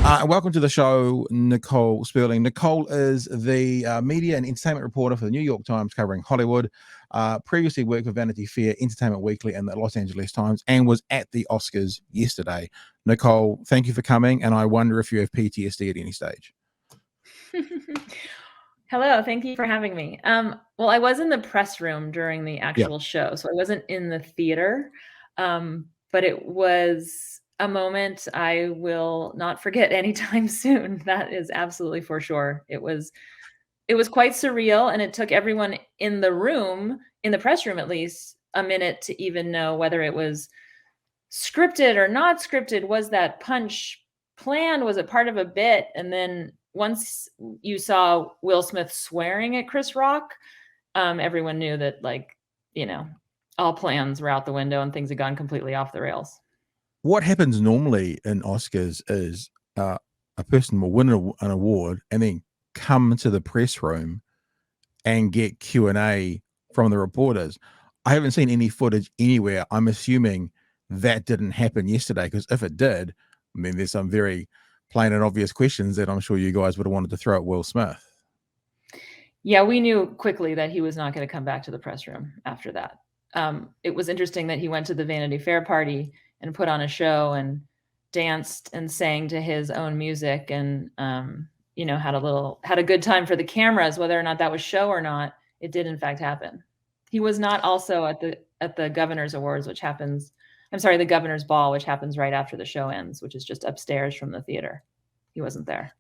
Welcome to the show, Nicole Sperling. Nicole is the media and entertainment reporter for the New York Times covering Hollywood. Previously worked for Vanity Fair, Entertainment Weekly, and the Los Angeles Times, and was at the Oscars yesterday. Nicole, thank you for coming, and I wonder if you have PTSD at any stage. Hello, thank you for having me. Well, I was in the press room during the actual show, so I wasn't in the theater, but it was a moment I will not forget anytime soon. That is absolutely for sure. It was quite surreal, and it took everyone in the room, in the press room at least, a minute to even know whether it was scripted or not scripted. Was that punch planned? Was it part of a bit? And then once you saw Will Smith swearing at Chris Rock, everyone knew that, all plans were out the window and things had gone completely off the rails. What happens normally in Oscars is a person will win an award and then come into the press room and get Q&A from the reporters. I haven't seen any footage anywhere. I'm assuming that didn't happen yesterday, because if it did, I mean, there's some very plain and obvious questions that I'm sure you guys would have wanted to throw at Will Smith. Yeah, we knew quickly that he was not going to come back to the press room after that. It was interesting that he went to the Vanity Fair party and put on a show and danced and sang to his own music and had a good time for the cameras. Whether or not that was show or not, it did in fact happen. He was not also at the governor's awards, the governor's ball, which happens right after the show ends, which is just upstairs from the theater. He wasn't there.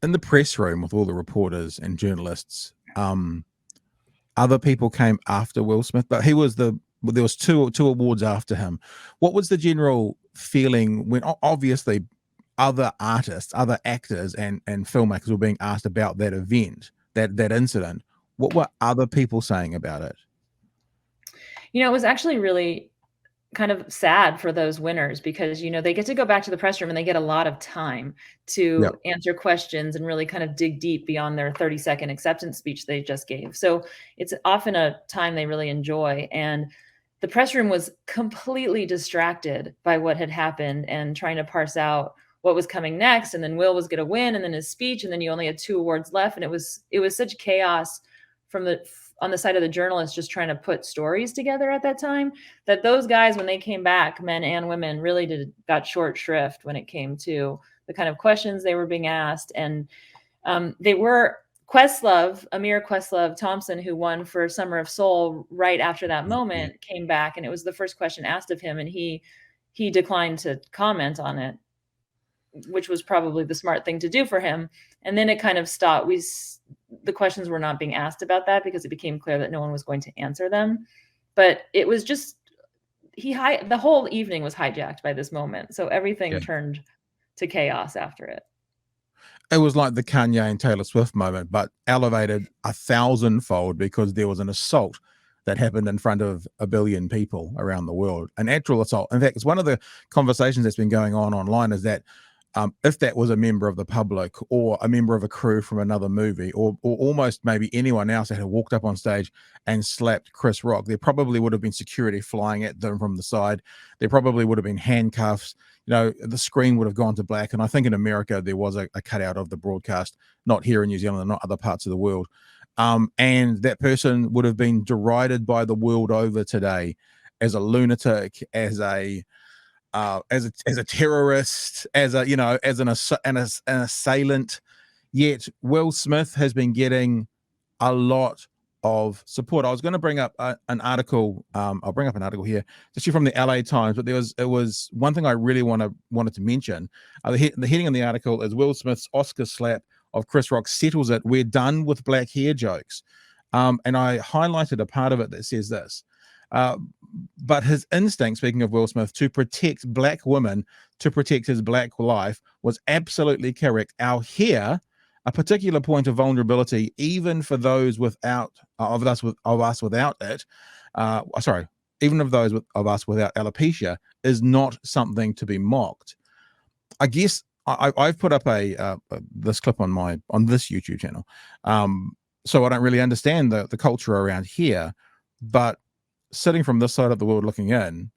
In the press room with all the reporters and journalists, other people came after Will Smith, but there was two awards after him. What was the general feeling when obviously other artists, other actors and filmmakers were being asked about that event, that incident? What were other people saying about it? It was actually really kind of sad for those winners because, they get to go back to the press room and they get a lot of time to answer questions and really kind of dig deep beyond their 30-second acceptance speech they just gave. So it's often a time they really enjoy. And the press room was completely distracted by what had happened and trying to parse out what was coming next. And then Will was going to win, and then his speech, and then you only had 2 awards left. And it was such chaos on the side of the journalists just trying to put stories together at that time, that those guys, when they came back, men and women, really got short shrift when it came to the kind of questions they were being asked. And they were Amir Questlove Thompson, who won for Summer of Soul right after that moment, came back, and it was the first question asked of him, and he declined to comment on it, which was probably the smart thing to do for him. And then it kind of stopped. The questions were not being asked about that because it became clear that no one was going to answer them. But it was just the whole evening was hijacked by this moment. So everything turned to chaos after it. It was like the Kanye and Taylor Swift moment, but elevated 1,000-fold because there was an assault that happened in front of 1 billion people around the world, an actual assault. In fact, it's one of the conversations that's been going on online is that if that was a member of the public or a member of a crew from another movie or almost maybe anyone else that had walked up on stage and slapped Chris Rock, there probably would have been security flying at them from the side. There probably would have been handcuffs. The screen would have gone to black. And I think in America, there was a cutout of the broadcast, not here in New Zealand and not other parts of the world. And that person would have been derided by the world over today as a lunatic, as a terrorist, as an assailant. Yet Will Smith has been getting a lot of support. I was going to bring up an article. I'll bring up an article here, actually from the NYTimes. But it was one thing I really wanted to mention. The heading of the article is Will Smith's Oscar slap of Chris Rock settles it. We're done with black hair jokes. And I highlighted a part of it that says this. But his instinct, speaking of Will Smith, to protect black women, to protect his black life, was absolutely correct. Our hair, a particular point of vulnerability, even for those without of us without it. Even of those of us without alopecia, is not something to be mocked. I guess I've put up this clip on this YouTube channel, so I don't really understand the culture around here, but sitting from this side of the world looking in,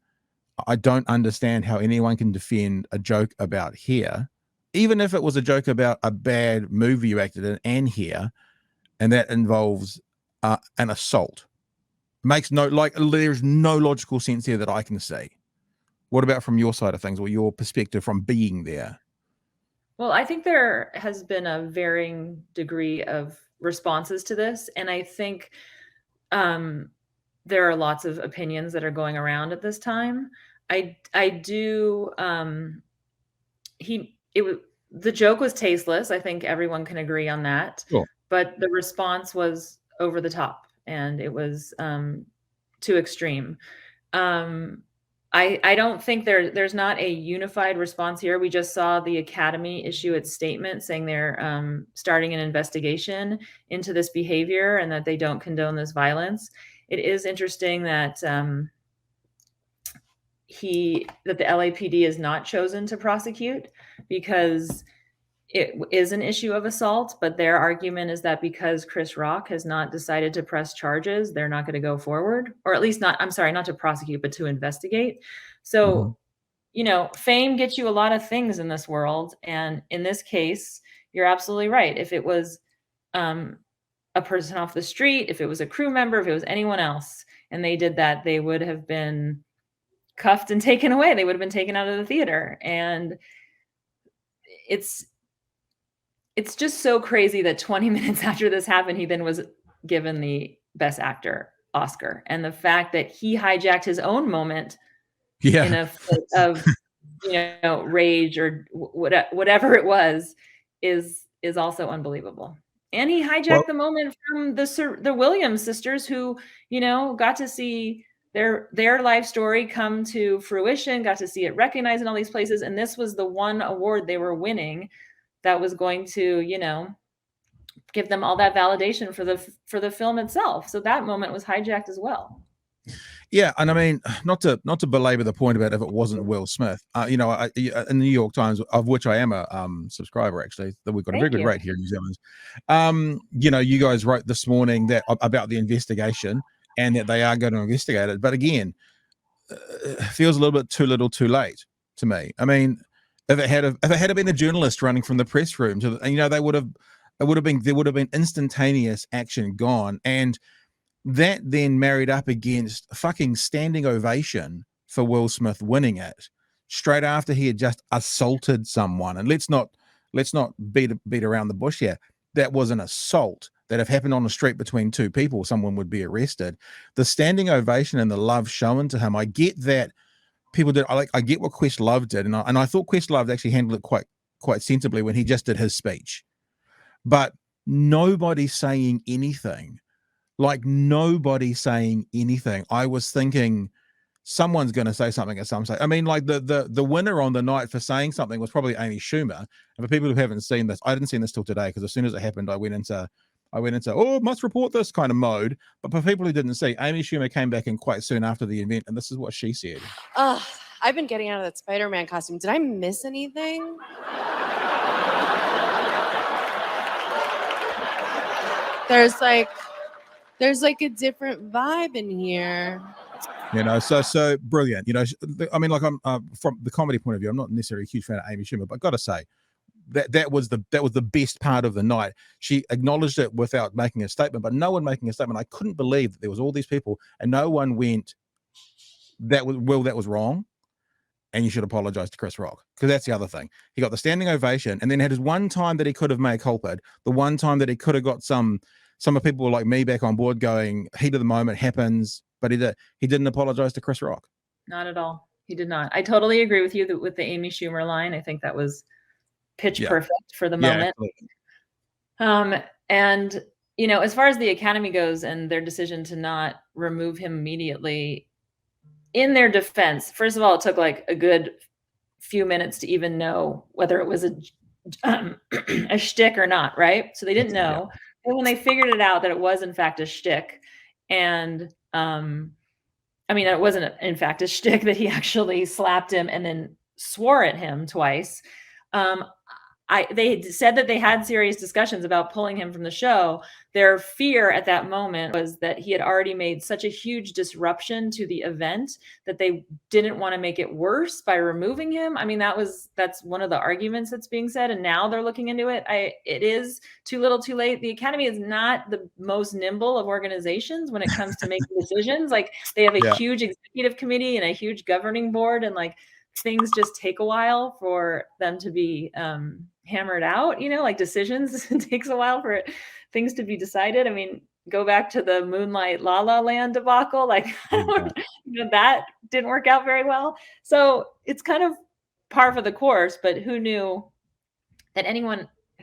I don't understand how anyone can defend a joke about hair even if it was a joke about a bad movie you acted in and here, and that involves an assault, makes there's no logical sense here that I can see. What about from your side of things, or your perspective from being there? Well, I think there has been a varying degree of responses to this, and I think there are lots of opinions that are going around at this time. I do the joke was tasteless. I think everyone can agree on that. Sure. But the response was over the top, and it was too extreme. I don't think there's not a unified response here. We just saw the Academy issue its statement saying they're starting an investigation into this behavior and that they don't condone this violence. It is interesting that that the LAPD is not chosen to prosecute because it is an issue of assault, but their argument is that because Chris Rock has not decided to press charges, they're not going to go forward, or at least not, I'm sorry, not to prosecute, but to investigate. So, fame gets you a lot of things in this world. And in this case, you're absolutely right. If it was a person off the street, if it was a crew member, if it was anyone else, and they did that, they would have been cuffed and taken away. They would have been taken out of the theater. And it's just so crazy that 20 minutes after this happened, he then was given the Best Actor Oscar. And the fact that he hijacked his own moment in a fit of, rage or whatever it was is also unbelievable. And he hijacked the moment from the Williams sisters who, got to see their life story come to fruition, got to see it recognized in all these places. And this was the one award they were winning that was going to, give them all that validation for the film itself. So that moment was hijacked as well. Yeah, and I mean, not to belabor the point about if it wasn't Will Smith, in the New York Times, of which I am a subscriber, actually, that we've got a very good rate here in New Zealand. You guys wrote this morning that about the investigation and that they are going to investigate it, but again, it feels a little bit too little, too late to me. I mean, if it had been a journalist running from the press room there would have been instantaneous action gone, and that then married up against a fucking standing ovation for Will Smith winning it straight after he had just assaulted someone. And let's not beat around the bush here. That was an assault that if happened on the street between two people, someone would be arrested. The standing ovation and the love shown to him, I get that people did. I get what Questlove did, and I thought Questlove actually handled it quite sensibly when he just did his speech. But nobody's saying anything. Like, nobody saying anything. I was thinking someone's going to say something at some stage. I mean, like the winner on the night for saying something was probably Amy Schumer. And for people who haven't seen this, I didn't see this till today because as soon as it happened, I went into must report this kind of mode. But for people who didn't see, Amy Schumer came back in quite soon after the event, and this is what she said. I've been getting out of that Spider-Man costume. Did I miss anything? There's like a different vibe in here. So brilliant. I mean, like, I'm from the comedy point of view, I'm not necessarily a huge fan of Amy Schumer, but I've got to say that was the best part of the night. She acknowledged it without making a statement, but no one making a statement. I couldn't believe that there was all these people and no one went, that was wrong, and you should apologize to Chris Rock, because that's the other thing. He got the standing ovation, and then had his one time that he could have made culprit, the one time that he could have got some of people like me back on board going, heat of the moment happens, but he didn't apologize to Chris Rock. Not at all. He did not. I totally agree with you with the Amy Schumer line. I think that was pitch perfect for the moment. And as far as the Academy goes and their decision to not remove him immediately, in their defense, first of all, it took like a good few minutes to even know whether it was a shtick or not, right? So they didn't know. And when they figured it out that it was in fact a shtick, and it wasn't in fact a shtick, that he actually slapped him and then swore at him twice. they said that they had serious discussions about pulling him from the show. Their fear at that moment was that he had already made such a huge disruption to the event that they didn't want to make it worse by removing him. I mean, that's one of the arguments that's being said, and now they're looking into it. It is too little too late. The Academy is not the most nimble of organizations when it comes to making decisions. Like, they have a huge executive committee and a huge governing board, and like, things just take a while for them to be hammered out, like decisions. It takes a while for things to be decided. I mean, go back to the Moonlight La La Land debacle. Like, that didn't work out very well. So it's kind of par for the course, but who knew that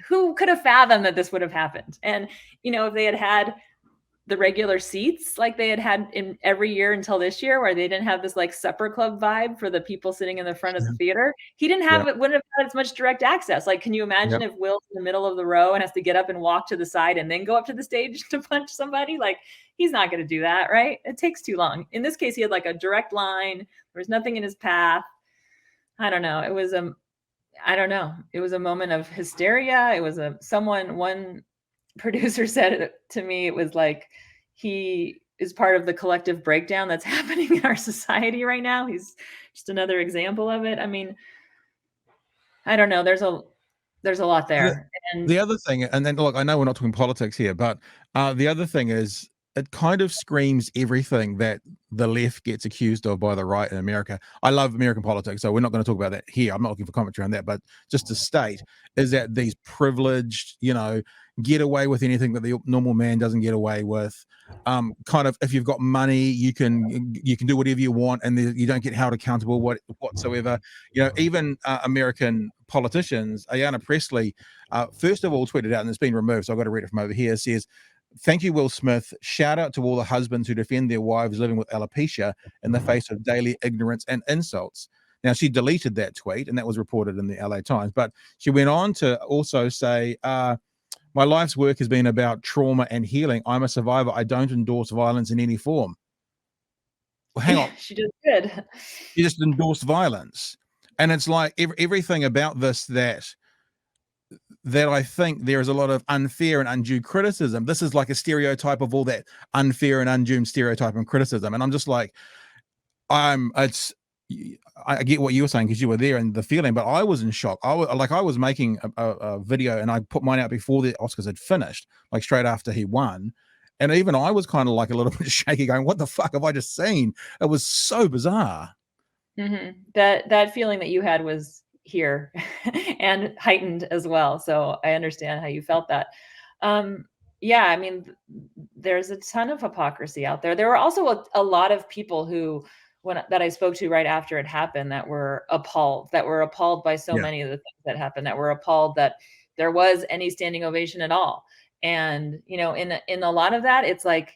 who could have fathomed that this would have happened? And, if they had the regular seats like they had in every year until this year, where they didn't have this like supper club vibe for the people sitting in the front of the theater, wouldn't have had as much direct access. Like, can you imagine if Will's in the middle of the row and has to get up and walk to the side and then go up to the stage to punch somebody? Like, he's not going to do that, right? It takes too long. In this case, he had like a direct line. There was nothing in his path. I don't know. It was It was a moment of hysteria. It was one producer said it to me. It was like, he is part of the collective breakdown that's happening in our society right now. He's just another example of it. I mean, I don't know. There's a lot there. And the other thing, and then look, I know we're not talking politics here, but the other thing is, it kind of screams everything that the left gets accused of by the right in America. I love American politics, so we're not going to talk about that here. I'm not looking for commentary on that, but just to state is that these privileged, get away with anything that the normal man doesn't get away with. Kind of, if you've got money, you can do whatever you want, and you don't get held accountable whatsoever. Even American politicians, Ayanna Pressley, first of all tweeted out, and it's been removed, so I've got to read it from over here. It says, "Thank you, Will Smith. Shout out to all the husbands who defend their wives living with alopecia in the face of daily ignorance and insults." Now, she deleted that tweet, and that was reported in the LA Times. But she went on to also say, "My life's work has been about trauma and healing. I'm a survivor. I don't endorse violence in any form." Well, hang on. She did good. She just endorsed violence. And it's like everything about this that I think there is a lot of unfair and undue criticism. This is like a stereotype of all that unfair and undue stereotype and criticism. And I'm just like, I get what you were saying because you were there and the feeling, but I was in shock. I was making a video, and I put mine out before the Oscars had finished, like straight after he won. And even I was kind of like a little bit shaky, going, "What the fuck have I just seen?" It was so bizarre. Mm-hmm. That feeling that you had was here and heightened as well. So I understand how you felt that. Yeah, I mean, there's a ton of hypocrisy out there. There were also a lot of people that I spoke to right after it happened that were appalled by so many of the things that happened, that were appalled that there was any standing ovation at all. And, in a lot of that, it's like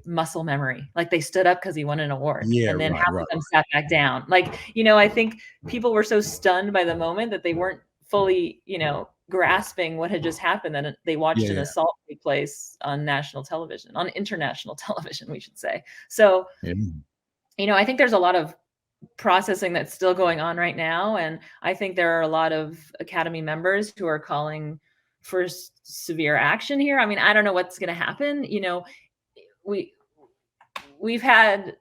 muscle memory. Like, they stood up because he won an award, and then half of them sat back down. Like, I think people were so stunned by the moment that they weren't fully, grasping what had just happened, and they watched an assault take place on national television, on international television, we should say. So, I think there's a lot of processing that's still going on right now. And I think there are a lot of Academy members who are calling for severe action here. I mean, I don't know what's going to happen. We've had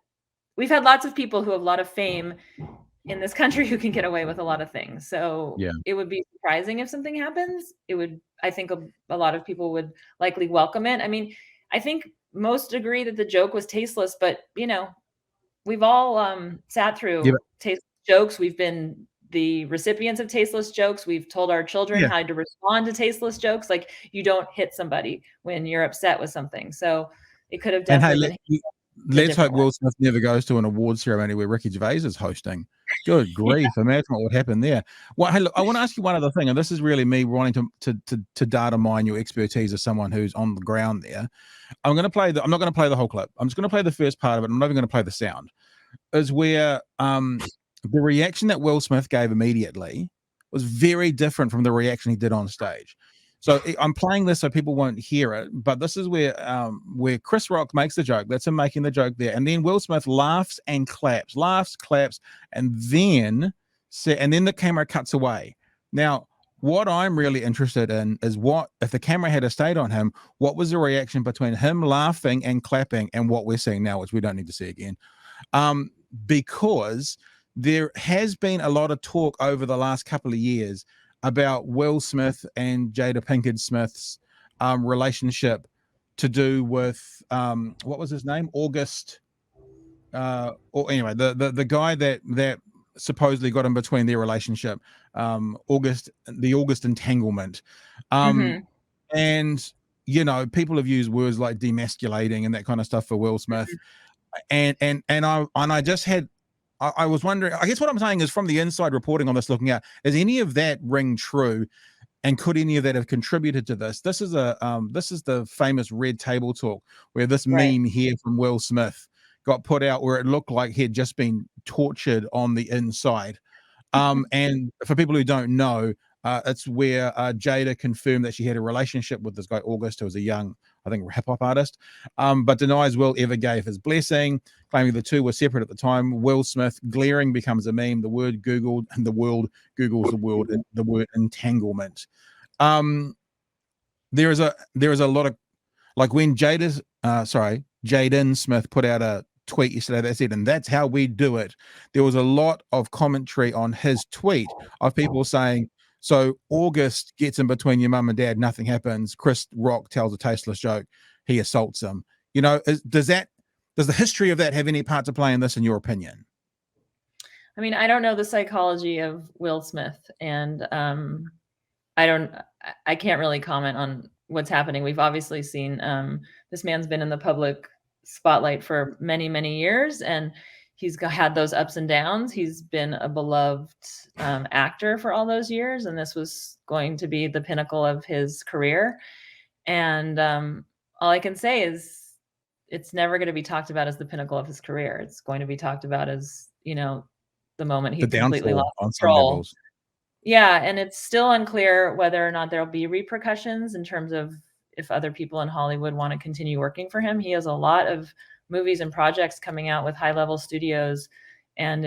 lots of people who have a lot of fame in this country who can get away with a lot of things. So it would be surprising if something happens. I think a lot of people would likely welcome it. I mean, I think most agree that the joke was tasteless, but we've all sat through tasteless jokes. We've been the recipients of tasteless jokes. We've told our children how to respond to tasteless jokes. Like, you don't hit somebody when you're upset with something. So it could have definitely been. Let's hope Will Smith never goes to an awards ceremony where Ricky Gervais is hosting. Good grief! Imagine what would happen there. Well, hey, look, I want to ask you one other thing, and this is really me wanting to data mine your expertise as someone who's on the ground there. I'm not going to play the whole clip. I'm just going to play the first part of it. I'm not even going to play the sound. Is where the reaction that Will Smith gave immediately was very different from the reaction he did on stage. So I'm playing this so people won't hear it, but this is where Chris Rock makes the joke. That's him making the joke there, and then Will Smith laughs and claps, and then the camera cuts away. Now, what I'm really interested in is what if the camera had stayed on him, what was the reaction between him laughing and clapping and what we're seeing now, which we don't need to see again. Because there has been a lot of talk over the last couple of years about Will Smith and Jada Pinkett Smith's relationship to do with what was his name? August. Or anyway, the guy that supposedly got in between their relationship, August entanglement. And people have used words like demasculating and that kind of stuff for Will Smith. And I just had I was wondering, I guess what I'm saying is, from the inside reporting on this, looking at, is any of that ring true? And could any of that have contributed to this? This is the famous red table talk where this meme here from Will Smith got put out, where it looked like he had just been tortured on the inside. And for people who don't know, it's where Jada confirmed that she had a relationship with this guy August, who was a young, I think, hip hop artist, but denies Will ever gave his blessing, claiming the two were separate at the time. Will Smith glaring becomes a meme. The word Googled, and the world Googles the word entanglement. There is a lot of, like, when Jaden Smith put out a tweet yesterday that said, and that's how we do it. There was a lot of commentary on his tweet of people saying, so August gets in between your mum and dad, nothing happens. Chris Rock tells a tasteless joke, he assaults him. Does the history of that have any part to play in this, in your opinion? I mean, I don't know the psychology of Will Smith, and I can't really comment on what's happening. We've obviously seen this man's been in the public spotlight for many, many years, and he's had those ups and downs. He's been a beloved actor for all those years, and this was going to be the pinnacle of his career. And all I can say is, it's never going to be talked about as the pinnacle of his career. It's going to be talked about as, the moment he completely lost control. Yeah, and it's still unclear whether or not there'll be repercussions in terms of if other people in Hollywood want to continue working for him. He has a lot of movies and projects coming out with high-level studios, and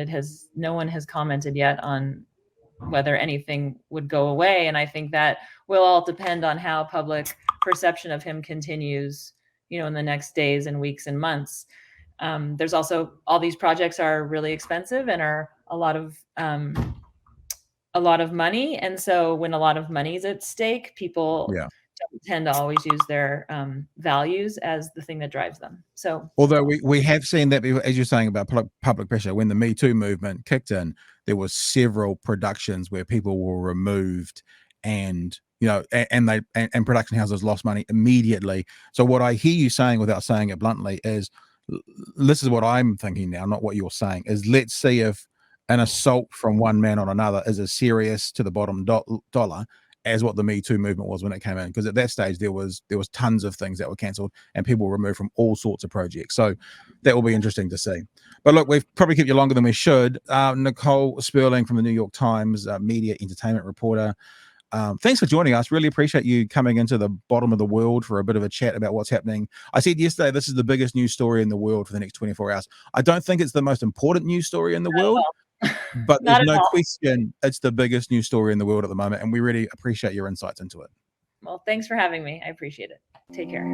no one has commented yet on whether anything would go away. And I think that will all depend on how public perception of him continues, in the next days and weeks and months. There's also, all these projects are really expensive and are a lot of money. And so when a lot of money is at stake, people tend to always use their values as the thing that drives them. So, although we have seen that, as you're saying, about public pressure, when the Me Too movement kicked in, there were several productions where people were removed, and and production houses lost money immediately. So what I hear you saying, without saying it bluntly, is, this is what I'm thinking now, not what you're saying, is, let's see if an assault from one man on another is as serious to the bottom dollar as what the Me Too movement was when it came in. Because at that stage, there was tons of things that were cancelled and people were removed from all sorts of projects. So that will be interesting to see. But look, we've probably kept you longer than we should. Nicole Sperling from the New York Times, media entertainment reporter. Thanks for joining us. Really appreciate you coming into the bottom of the world for a bit of a chat about what's happening. I said yesterday, this is the biggest news story in the world for the next 24 hours. I don't think it's the most important news story in the world, but there's no question it's the biggest news story in the world at the moment, and we really appreciate your insights into it. Well, thanks for having me. I appreciate it. Take care.